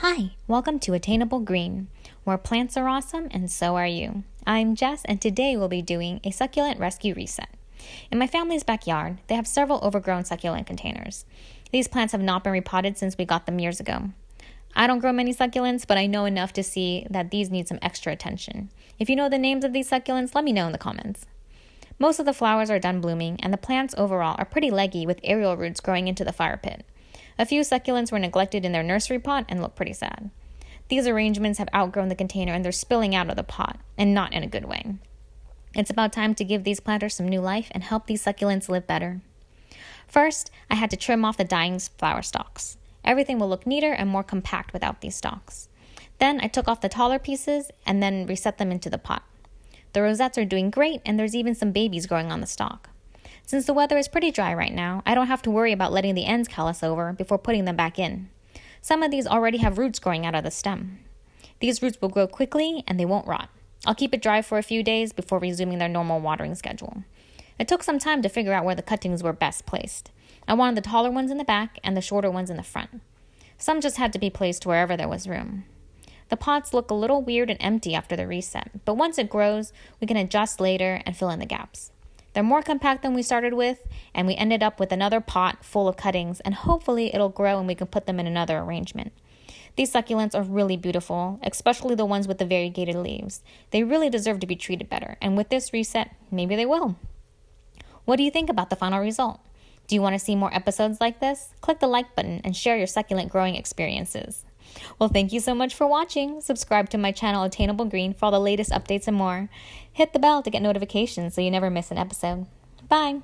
Hi, welcome to Attainable Green, where plants are awesome and so are you. I'm Jess, and today we'll be doing a succulent rescue reset. In my family's backyard, they have several overgrown succulent containers. These plants have not been repotted since we got them years ago. I don't grow many succulents, but I know enough to see that these need some extra attention. If you know the names of these succulents, let me know in the comments. Most of the flowers are done blooming, and the plants overall are pretty leggy with aerial roots growing into the fire pit. A few succulents were neglected in their nursery pot and look pretty sad. These arrangements have outgrown the container and they're spilling out of the pot, and not in a good way. It's about time to give these planters some new life and help these succulents live better. First, I had to trim off the dying flower stalks. Everything will look neater and more compact without these stalks. Then I took off the taller pieces and then reset them into the pot. The rosettes are doing great, and there's even some babies growing on the stalk. Since the weather is pretty dry right now, I don't have to worry about letting the ends callus over before putting them back in. Some of these already have roots growing out of the stem. These roots will grow quickly and they won't rot. I'll keep it dry for a few days before resuming their normal watering schedule. It took some time to figure out where the cuttings were best placed. I wanted the taller ones in the back and the shorter ones in the front. Some just had to be placed wherever there was room. The pots look a little weird and empty after the reset, but once it grows, we can adjust later and fill in the gaps. They're more compact than we started with, and we ended up with another pot full of cuttings, and hopefully it'll grow and we can put them in another arrangement. These succulents are really beautiful, especially the ones with the variegated leaves. They really deserve to be treated better, and with this reset, maybe they will. What do you think about the final result? Do you want to see more episodes like this? Click the like button and share your succulent growing experiences. Well, thank you so much for watching. Subscribe to my channel Attainable Green for all the latest updates and more. Hit the bell to get notifications so you never miss an episode. Bye!